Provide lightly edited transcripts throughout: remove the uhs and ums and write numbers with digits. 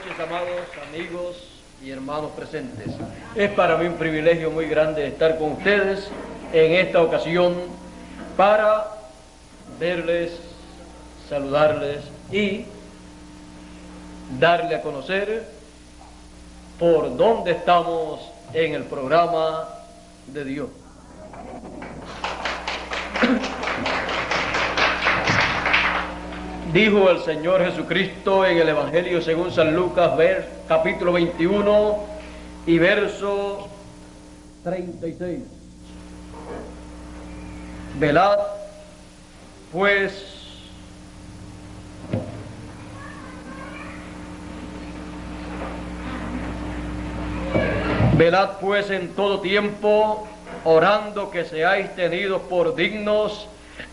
noches, amados amigos y hermanos presentes. Es para mí un privilegio muy grande estar con ustedes en esta ocasión para verles, saludarles y darle a conocer por dónde estamos en el programa de Dios. Dijo el Señor Jesucristo en el Evangelio según San Lucas, capítulo 21 y verso 36. Velad, pues en todo tiempo, orando que seáis tenidos por dignos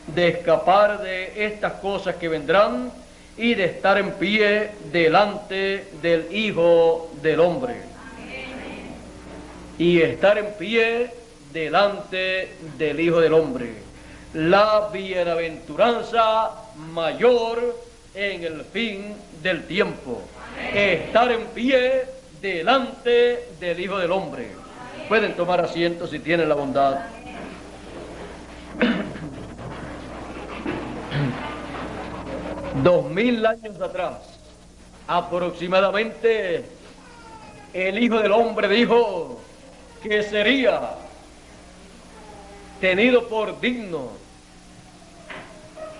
de escapar de estas cosas que vendrán y de estar en pie delante del Hijo del Hombre. Y estar en pie delante del Hijo del Hombre. La bienaventuranza mayor en el fin del tiempo. Estar en pie delante del Hijo del Hombre. Pueden tomar asiento si tienen la bondad. 2000 años atrás, aproximadamente, el Hijo del Hombre dijo que sería tenido por digno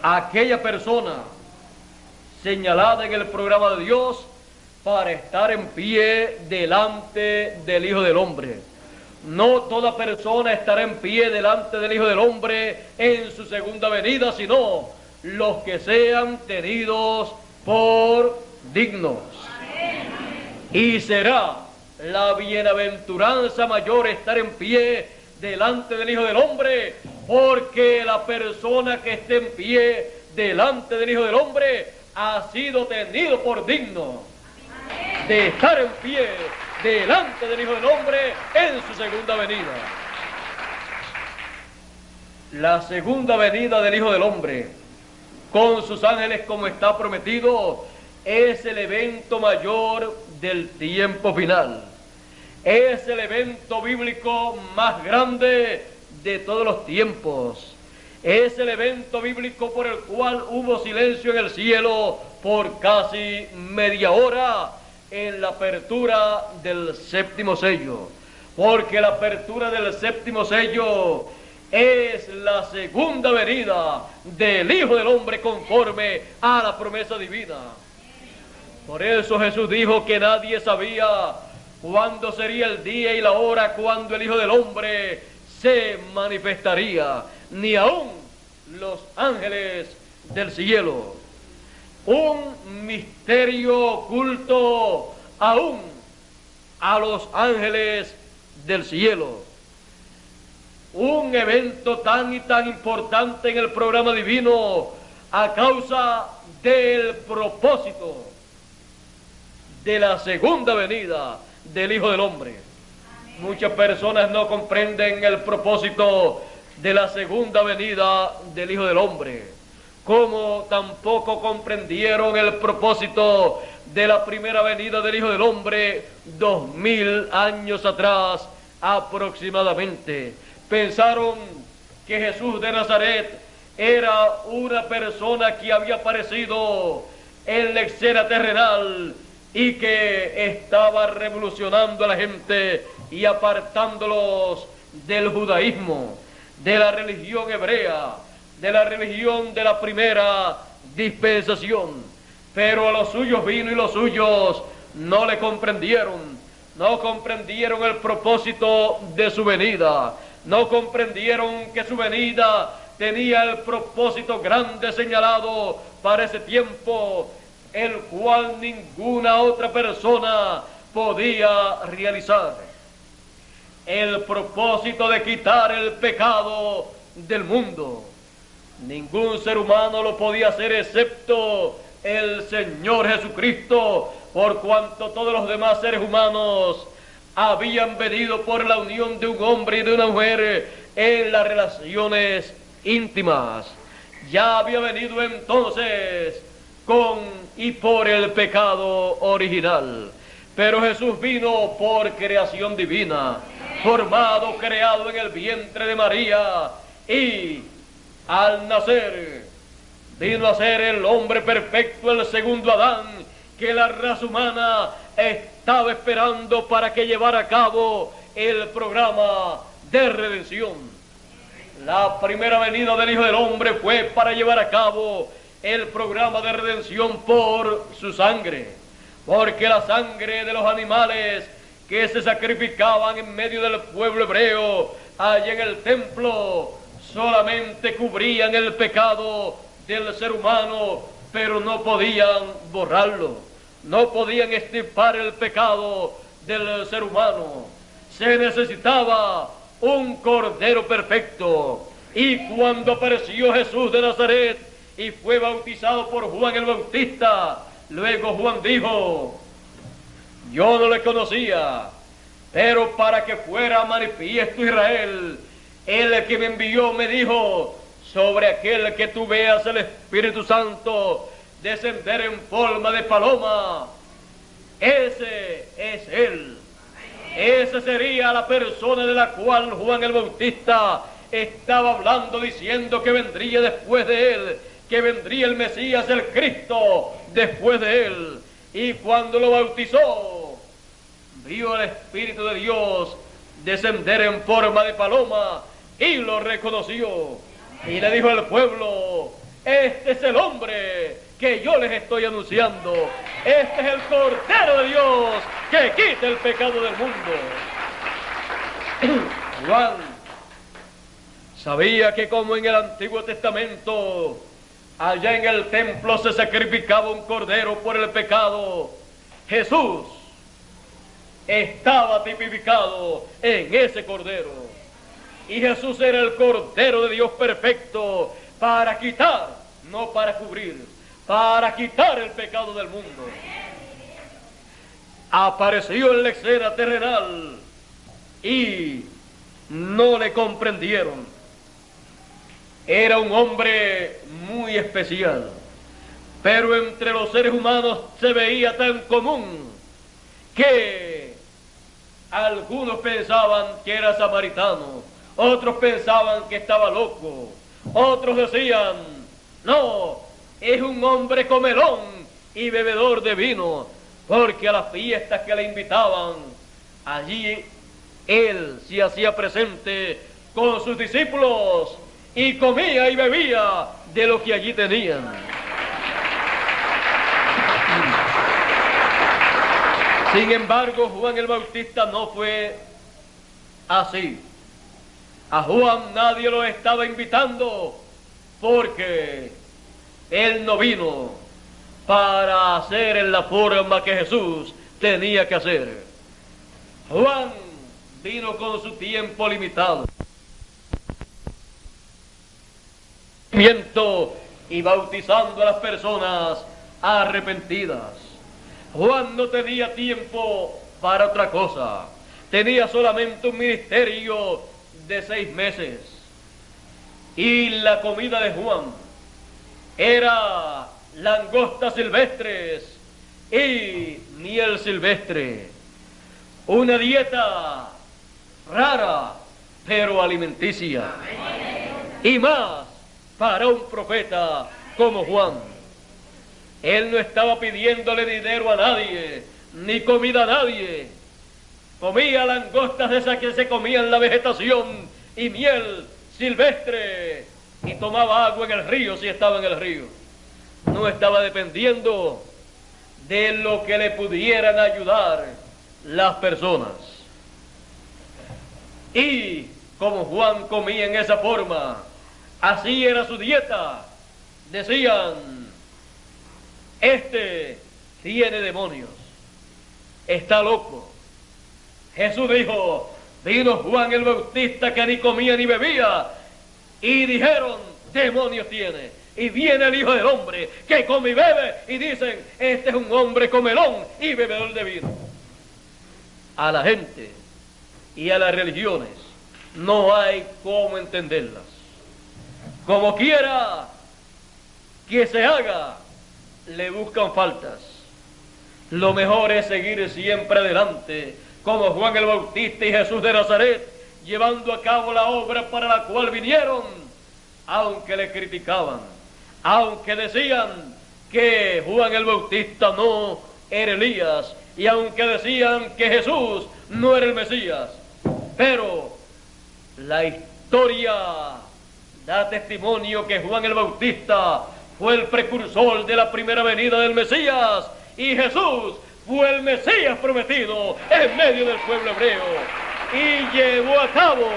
aquella persona señalada en el programa de Dios para estar en pie delante del Hijo del Hombre. No toda persona estará en pie delante del Hijo del Hombre en su segunda venida, sino los que sean tenidos por dignos. Y será la bienaventuranza mayor estar en pie delante del Hijo del Hombre, porque la persona que esté en pie delante del Hijo del Hombre ha sido tenido por digno de estar en pie delante del Hijo del Hombre en su segunda venida. La segunda venida del Hijo del Hombre con sus ángeles, como está prometido, es el evento mayor del tiempo final. Es el evento bíblico más grande de todos los tiempos. Es el evento bíblico por el cual hubo silencio en el cielo por casi media hora en la apertura del séptimo sello. Porque la apertura del séptimo sello es la segunda venida del Hijo del Hombre conforme a la promesa divina. Por eso Jesús dijo que nadie sabía cuándo sería el día y la hora cuando el Hijo del Hombre se manifestaría, ni aun los ángeles del cielo. Un misterio oculto aún a los ángeles del cielo. Un evento tan y tan importante en el programa divino a causa del propósito de la segunda venida del Hijo del Hombre. Muchas personas no comprenden el propósito de la segunda venida del Hijo del Hombre, como tampoco comprendieron el propósito de la primera venida del Hijo del Hombre 2000 años atrás aproximadamente. Pensaron que Jesús de Nazaret era una persona que había aparecido en la escena terrenal y que estaba revolucionando a la gente y apartándolos del judaísmo, de la religión hebrea, de la religión de la primera dispensación. Pero a los suyos vino y los suyos no le comprendieron. No comprendieron el propósito de su venida. No comprendieron que su venida tenía el propósito grande señalado para ese tiempo, el cual ninguna otra persona podía realizar. El propósito de quitar el pecado del mundo. Ningún ser humano lo podía hacer excepto el Señor Jesucristo, por cuanto todos los demás seres humanos habían venido por la unión de un hombre y de una mujer en las relaciones íntimas. Ya había venido entonces con y por el pecado original. Pero Jesús vino por creación divina, formado, creado en el vientre de María, y al nacer vino a ser el hombre perfecto, el segundo Adán, que la raza humana estaba esperando para que llevara a cabo el programa de redención. La primera venida del Hijo del Hombre fue para llevar a cabo el programa de redención por su sangre, porque la sangre de los animales que se sacrificaban en medio del pueblo hebreo allá en el templo solamente cubrían el pecado del ser humano, pero no podían borrarlo, no podían extirpar el pecado del ser humano. Se necesitaba un cordero perfecto. Y cuando apareció Jesús de Nazaret y fue bautizado por Juan el Bautista, luego Juan dijo: yo no le conocía, pero para que fuera manifiesto Israel, el que me envió me dijo: sobre aquel que tú veas el Espíritu Santo descender en forma de paloma, ese es él. Esa sería la persona de la cual Juan el Bautista estaba hablando, diciendo que vendría después de él, que vendría el Mesías, el Cristo, después de él. Y cuando lo bautizó, vio el Espíritu de Dios descender en forma de paloma y lo reconoció. Y le dijo al pueblo: este es el hombre que yo les estoy anunciando. Este es el Cordero de Dios que quita el pecado del mundo. Juan sabía que como en el Antiguo Testamento, allá en el templo se sacrificaba un cordero por el pecado, Jesús estaba tipificado en ese cordero. Y Jesús era el Cordero de Dios perfecto para quitar, no para cubrir, para quitar el pecado del mundo. Apareció en la escena terrenal y no le comprendieron. Era un hombre muy especial, pero entre los seres humanos se veía tan común que algunos pensaban que era samaritano, otros pensaban que estaba loco, otros decían: no, es un hombre comelón y bebedor de vino, porque a las fiestas que le invitaban, allí él se hacía presente con sus discípulos y comía y bebía de lo que allí tenían. Sin embargo, Juan el Bautista no fue así. A Juan nadie lo estaba invitando porque él no vino para hacer en la forma que Jesús tenía que hacer. Juan vino con su tiempo limitado y bautizando a las personas arrepentidas. Juan no tenía tiempo para otra cosa. Tenía solamente un ministerio de 6 meses. Y la comida de Juan era langostas silvestres y miel silvestre. Una dieta rara, pero alimenticia. Y más para un profeta como Juan. Él no estaba pidiéndole dinero a nadie, ni comida a nadie. Comía langostas de esas que se comían la vegetación y miel silvestre, y tomaba agua en el río si estaba en el río. No estaba dependiendo de lo que le pudieran ayudar las personas. Y como Juan comía en esa forma, así era su dieta. Decían: este tiene demonios, está loco. Jesús dijo: vino Juan el Bautista que ni comía ni bebía, y dijeron: demonios tiene. Y viene el Hijo del Hombre que come y bebe, y dicen: este es un hombre comelón y bebedor de vino. A la gente y a las religiones no hay cómo entenderlas. Como quiera que se haga, le buscan faltas. Lo mejor es seguir siempre adelante, como Juan el Bautista y Jesús de Nazaret, llevando a cabo la obra para la cual vinieron, aunque le criticaban, aunque decían que Juan el Bautista no era Elías, y aunque decían que Jesús no era el Mesías. Pero la historia da testimonio que Juan el Bautista fue el precursor de la primera venida del Mesías, y Jesús fue el Mesías prometido en medio del pueblo hebreo, y llevó a cabo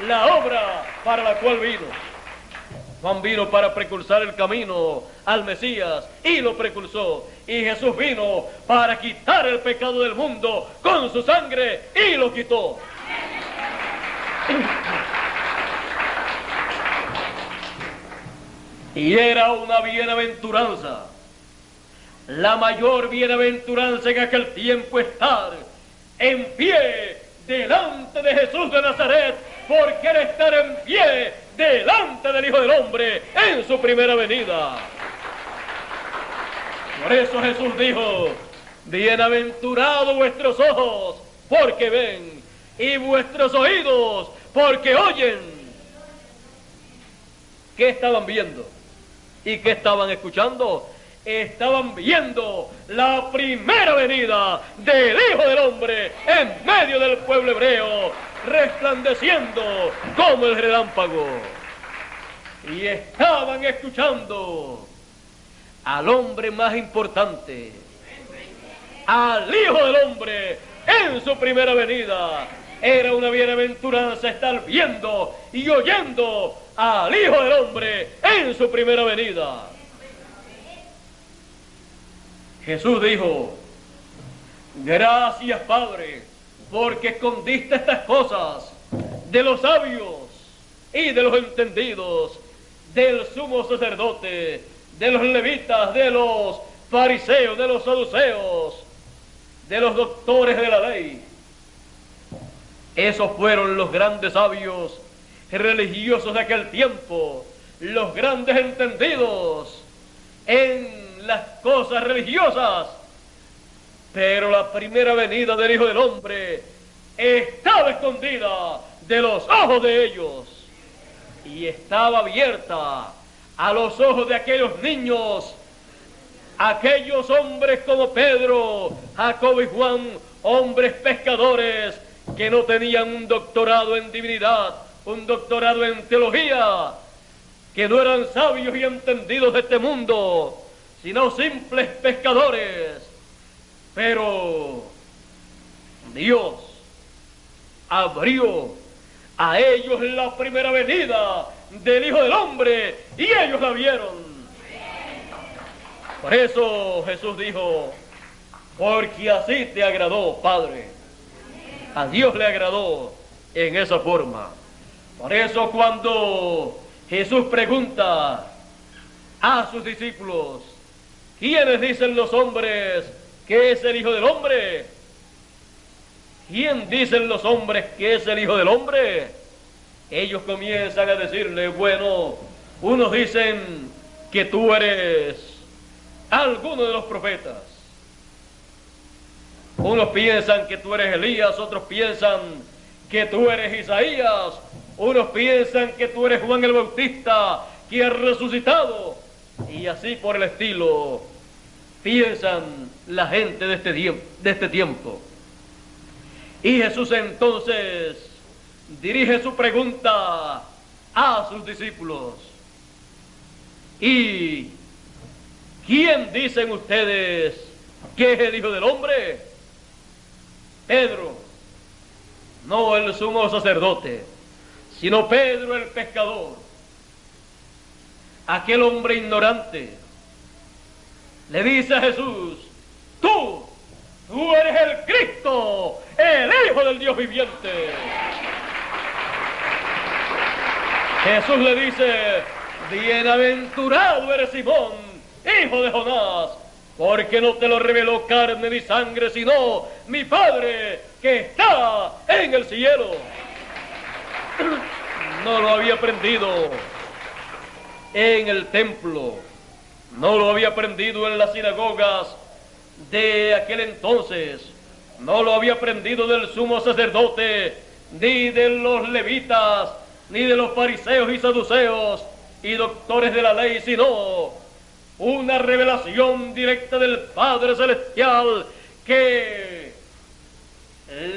la obra para la cual vino. Juan vino para precursar el camino al Mesías, y lo precursó. Y Jesús vino para quitar el pecado del mundo con su sangre, y lo quitó. Y era una bienaventuranza, la mayor bienaventuranza en aquel tiempo, estar en pie delante de Jesús de Nazaret, porque era estar en pie delante del Hijo del Hombre en su primera venida. Por eso Jesús dijo: bienaventurados vuestros ojos, porque ven, y vuestros oídos, porque oyen. ¿Qué estaban viendo? ¿Y qué estaban escuchando? Estaban viendo la primera venida del Hijo del Hombre en medio del pueblo hebreo, resplandeciendo como el relámpago. Y estaban escuchando al hombre más importante, al Hijo del Hombre en su primera venida. Era una bienaventuranza estar viendo y oyendo al Hijo del Hombre en su primera venida. Jesús dijo: gracias, Padre, porque escondiste estas cosas de los sabios y de los entendidos, del sumo sacerdote, de los levitas, de los fariseos, de los saduceos, de los doctores de la ley. Esos fueron los grandes sabios religiosos de aquel tiempo, los grandes entendidos en las cosas religiosas. Pero la primera venida del Hijo del Hombre estaba escondida de los ojos de ellos, y estaba abierta a los ojos de aquellos niños, aquellos hombres como Pedro, Jacobo y Juan, hombres pescadores que no tenían un doctorado en divinidad, un doctorado en teología, que no eran sabios y entendidos de este mundo, sino simples pescadores. Pero Dios abrió a ellos la primera venida del Hijo del Hombre, y ellos la vieron. Por eso Jesús dijo: porque así te agradó, Padre. A Dios le agradó en esa forma. Por eso cuando Jesús pregunta a sus discípulos: ¿quiénes dicen los hombres que es el Hijo del Hombre? ¿Quién dicen los hombres que es el Hijo del Hombre? Ellos comienzan a decirle: bueno, unos dicen que tú eres alguno de los profetas, unos piensan que tú eres Elías, otros piensan que tú eres Isaías, unos piensan que tú eres Juan el Bautista, que ha resucitado, y así por el estilo piensan la gente de este tiempo. Y Jesús entonces dirige su pregunta a sus discípulos: ¿y quién dicen ustedes que es el Hijo del Hombre? Pedro, no el sumo sacerdote, sino Pedro el pescador, aquel hombre ignorante, le dice a Jesús: tú eres el Cristo, el Hijo del Dios viviente. Jesús le dice: bienaventurado eres Simón, hijo de Jonás, porque no te lo reveló carne ni sangre, sino mi Padre que está en el cielo. No lo había aprendido en el templo, No lo había aprendido en las sinagogas de aquel entonces. No lo había aprendido del sumo sacerdote, ni de los levitas, ni de los fariseos y saduceos y doctores de la ley, sino una revelación directa del Padre Celestial que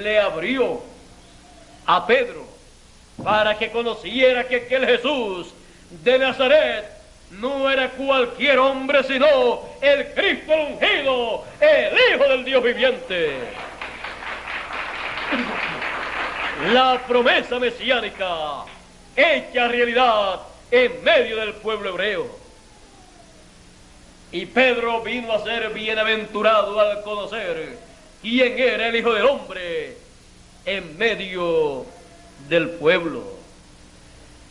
le abrió a Pedro para que conociera que aquel Jesús de Nazaret no era cualquier hombre, sino el Cristo el ungido, el Hijo del Dios viviente. La promesa mesiánica hecha realidad en medio del pueblo hebreo. Y Pedro vino a ser bienaventurado al conocer quién era el Hijo del Hombre en medio del pueblo.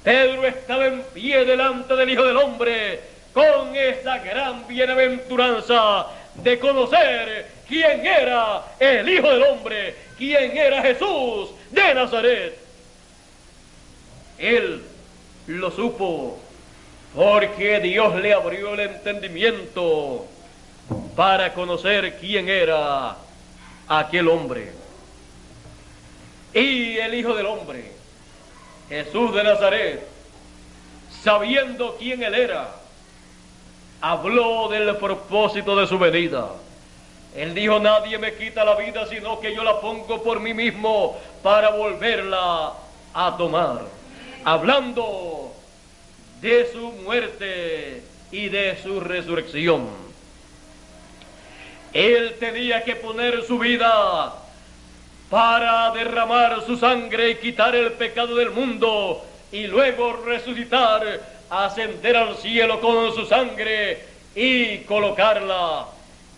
Pedro estaba en pie delante del Hijo del Hombre con esa gran bienaventuranza de conocer quién era el Hijo del Hombre, quién era Jesús de Nazaret. Él lo supo porque Dios le abrió el entendimiento para conocer quién era aquel hombre. Y el Hijo del Hombre, Jesús de Nazaret, sabiendo quién él era, habló del propósito de su venida. Él dijo: nadie me quita la vida, sino que yo la pongo por mí mismo para volverla a tomar. Hablando de su muerte y de su resurrección. Él tenía que poner su vida para derramar su sangre y quitar el pecado del mundo, y luego resucitar, ascender al cielo con su sangre y colocarla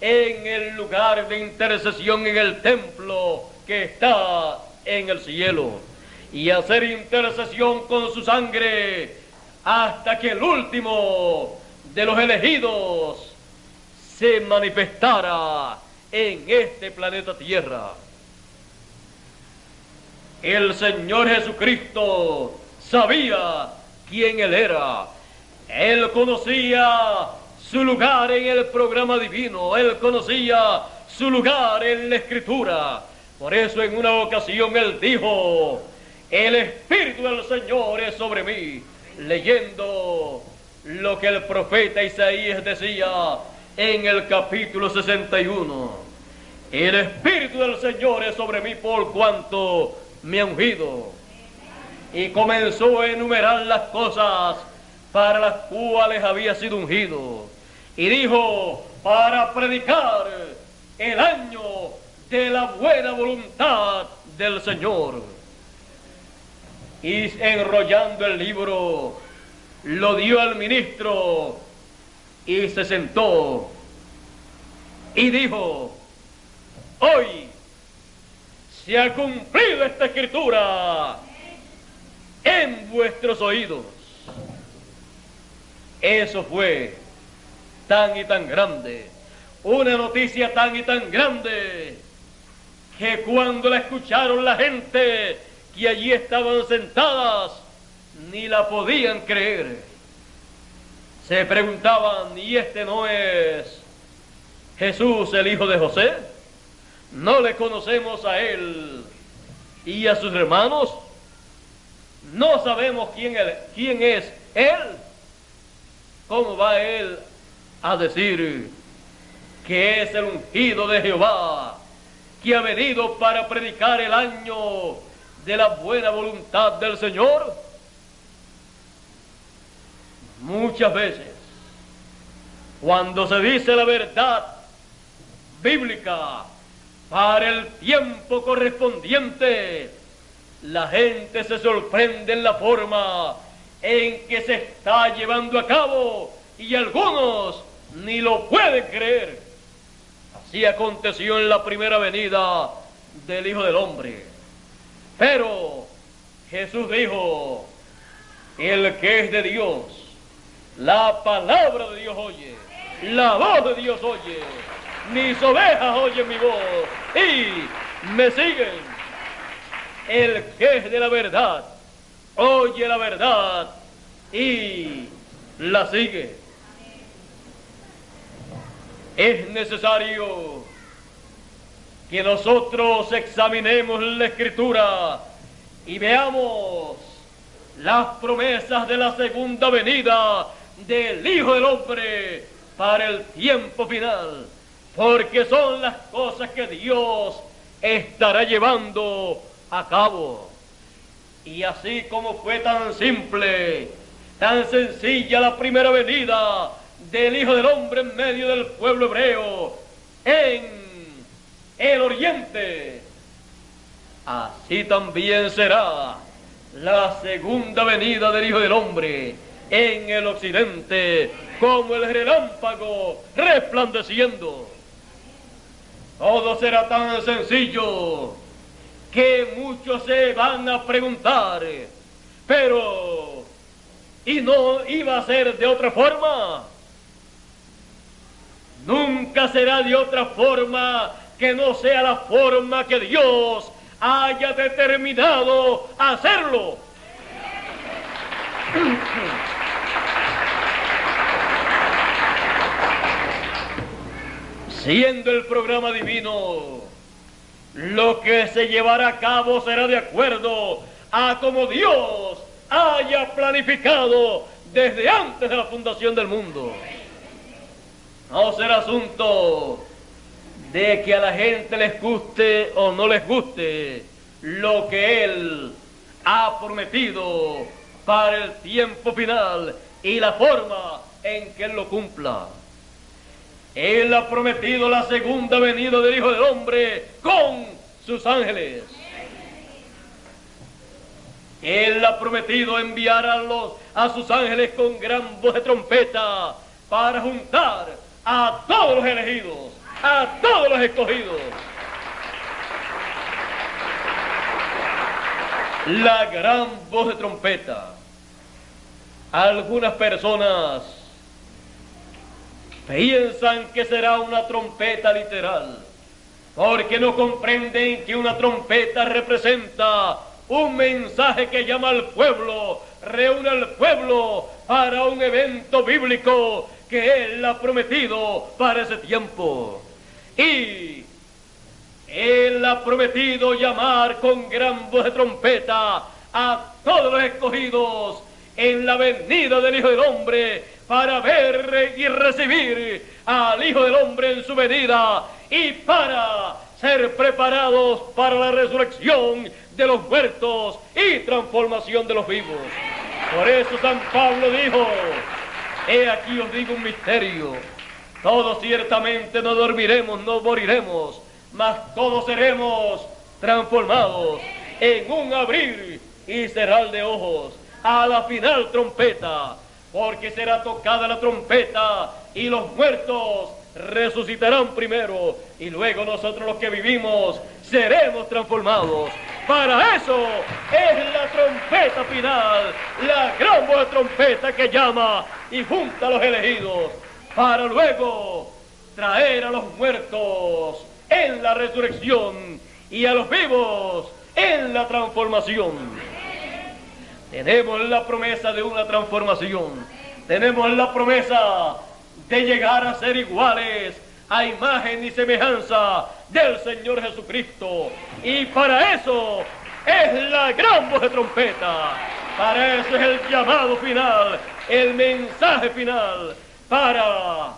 en el lugar de intercesión en el templo que está en el cielo, y hacer intercesión con su sangre hasta que el último de los elegidos se manifestara en este planeta Tierra. El Señor Jesucristo sabía quién Él era. Él conocía su lugar en el programa divino. Él conocía su lugar en la Escritura. Por eso en una ocasión Él dijo: el Espíritu del Señor es sobre mí, leyendo lo que el profeta Isaías decía en el capítulo 61. El Espíritu del Señor es sobre mí por cuanto me ha ungido. Y comenzó a enumerar las cosas para las cuales había sido ungido. Y dijo: para predicar el año de la buena voluntad del Señor. Y enrollando el libro, lo dio al ministro y se sentó y dijo: hoy se ha cumplido esta escritura en vuestros oídos. Eso fue tan y tan grande, una noticia tan y tan grande, que cuando la escucharon la gente que allí estaban sentadas, ni la podían creer. Se preguntaban: ¿y este no es Jesús, el hijo de José? ¿No le conocemos a él y a sus hermanos? ¿No sabemos quién es él? ¿Cómo va él a decir que es el ungido de Jehová, que ha venido para predicar el año de la buena voluntad del Señor? Muchas veces, cuando se dice la verdad bíblica para el tiempo correspondiente, la gente se sorprende en la forma en que se está llevando a cabo, y algunos ni lo pueden creer. Así aconteció en la primera venida del Hijo del Hombre. Pero Jesús dijo: el que es de Dios, la palabra de Dios oye, la voz de Dios oye, mis ovejas oyen mi voz y me siguen. El que es de la verdad oye la verdad y la sigue. es necesario que nosotros examinemos la Escritura y veamos las promesas de la segunda venida del Hijo del Hombre para el tiempo final, porque son las cosas que Dios estará llevando a cabo. Y así como fue tan simple, tan sencilla la primera venida del Hijo del Hombre en medio del pueblo hebreo en el oriente, así también será la segunda venida del Hijo del Hombre en el occidente, como el relámpago resplandeciendo. Todo será tan sencillo que muchos se van a preguntar, pero ¿y no iba a ser de otra forma? Nunca será de otra forma que no sea la forma que Dios haya determinado hacerlo. Siendo el programa divino, lo que se llevará a cabo será de acuerdo a como Dios haya planificado desde antes de la fundación del mundo. No será asunto de que a la gente les guste o no les guste lo que Él ha prometido para el tiempo final y la forma en que Él lo cumpla. Él ha prometido la segunda venida del Hijo del Hombre con sus ángeles. Él ha prometido enviar a sus ángeles con gran voz de trompeta para juntar a todos los elegidos, a todos los escogidos. La gran voz de trompeta. Algunas personas piensan que será una trompeta literal, porque no comprenden que una trompeta representa un mensaje que llama al pueblo, reúne al pueblo para un evento bíblico que Él ha prometido para ese tiempo. Y Él ha prometido llamar con gran voz de trompeta a todos los escogidos en la venida del Hijo del Hombre para ver y recibir al Hijo del Hombre en su venida y para ser preparados para la resurrección de los muertos y transformación de los vivos. Por eso San Pablo dijo: he aquí os digo un misterio, todos ciertamente no dormiremos, no moriremos, mas todos seremos transformados en un abrir y cerrar de ojos, a la final trompeta, porque será tocada la trompeta y los muertos resucitarán primero y luego nosotros los que vivimos seremos transformados. Para eso es la trompeta final, la gran voz de trompeta que llama y junta a los elegidos para luego traer a los muertos en la resurrección y a los vivos en la transformación. Tenemos la promesa de una transformación, tenemos la promesa de llegar a ser iguales a imagen y semejanza del Señor Jesucristo, y para eso es la gran voz de trompeta, para eso es el llamado final, el mensaje final, para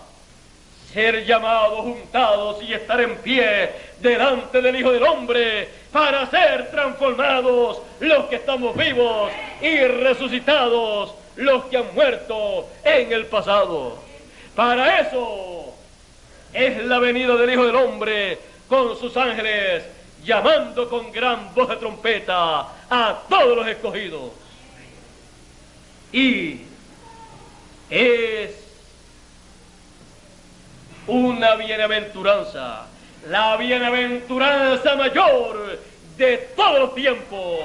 ser llamados, juntados y estar en pie delante del Hijo del Hombre, para ser transformados los que estamos vivos y resucitados los que han muerto en el pasado. Para eso es la venida del Hijo del Hombre con sus ángeles, llamando con gran voz de trompeta a todos los escogidos. Y es una bienaventuranza, la bienaventuranza mayor de todos los tiempos.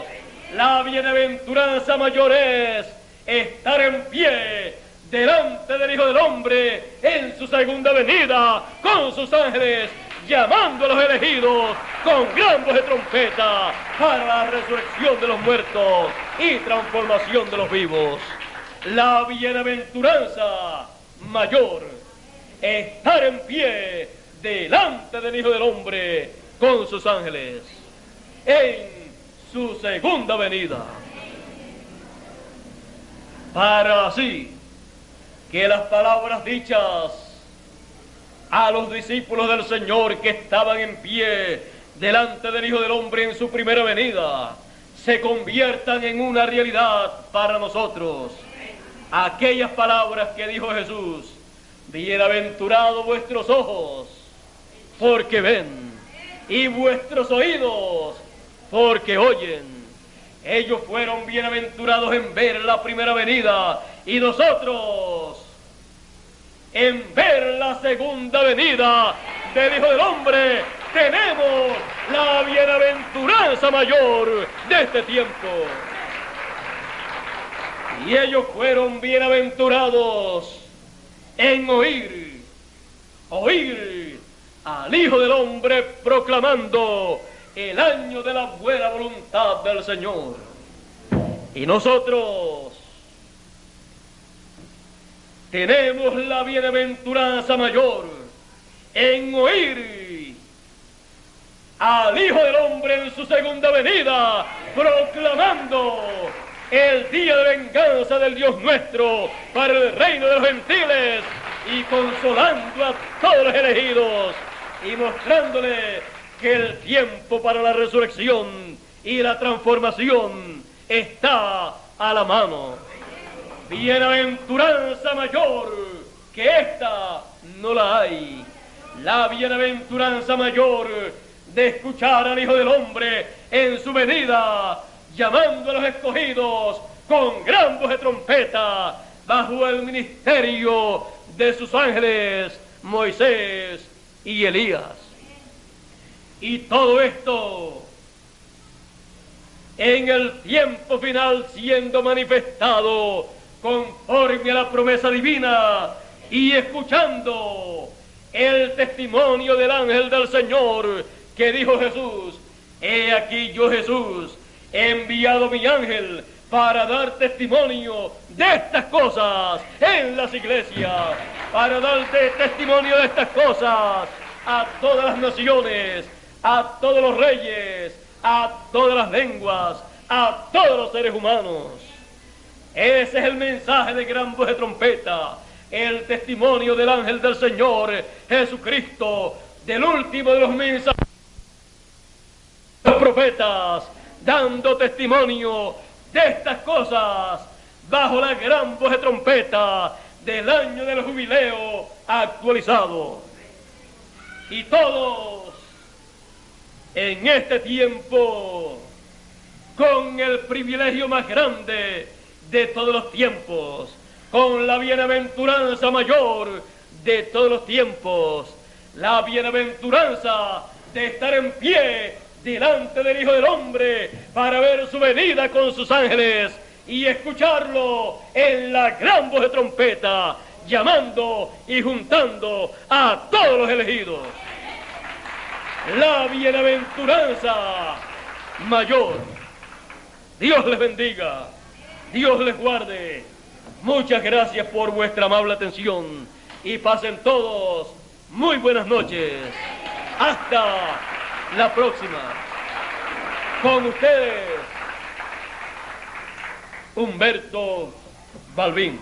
La bienaventuranza mayor es estar en pie delante del Hijo del Hombre en su segunda venida con sus ángeles, llamando a los elegidos con gran voz de trompeta para la resurrección de los muertos y transformación de los vivos. La bienaventuranza mayor estar en pie delante del Hijo del Hombre con sus ángeles en su segunda venida, para así que las palabras dichas a los discípulos del Señor que estaban en pie delante del Hijo del Hombre en su primera venida se conviertan en una realidad para nosotros. Aquellas palabras que dijo Jesús: bienaventurados vuestros ojos, porque ven, y vuestros oídos, porque oyen. Ellos fueron bienaventurados en ver la primera venida, y nosotros en ver la segunda venida del Hijo del Hombre tenemos la bienaventuranza mayor de este tiempo. Y ellos fueron bienaventurados en oír al Hijo del Hombre proclamando el año de la buena voluntad del Señor. Y nosotros tenemos la bienaventuranza mayor en oír al Hijo del Hombre en su segunda venida proclamando el día de venganza del Dios nuestro para el reino de los gentiles, y consolando a todos los elegidos y mostrándole que el tiempo para la resurrección y la transformación está a la mano. Bienaventuranza mayor que esta no la hay. La bienaventuranza mayor de escuchar al Hijo del Hombre en su venida, llamando a los escogidos con gran voz de trompeta, bajo el ministerio de sus ángeles, Moisés y Elías. Y todo esto en el tiempo final siendo manifestado conforme a la promesa divina, y escuchando el testimonio del ángel del Señor que dijo Jesús: he aquí yo, Jesús, he enviado mi ángel para dar testimonio de estas cosas en las iglesias, para darte testimonio de estas cosas a todas las naciones, a todos los reyes, a todas las lenguas, a todos los seres humanos. Ese es el mensaje de gran voz de trompeta, el testimonio del ángel del Señor Jesucristo, del último de los mensajeros, los profetas, dando testimonio de estas cosas bajo la gran voz de trompeta del año del jubileo actualizado. Y todos en este tiempo, con el privilegio más grande de todos los tiempos, con la bienaventuranza mayor de todos los tiempos, la bienaventuranza de estar en pie delante del Hijo del Hombre para ver su venida con sus ángeles y escucharlo en la gran voz de trompeta, llamando y juntando a todos los elegidos. La bienaventuranza mayor. Dios les bendiga, Dios les guarde. Muchas gracias por vuestra amable atención y pasen todos muy buenas noches. Hasta la próxima. Con ustedes, Humberto Balbín.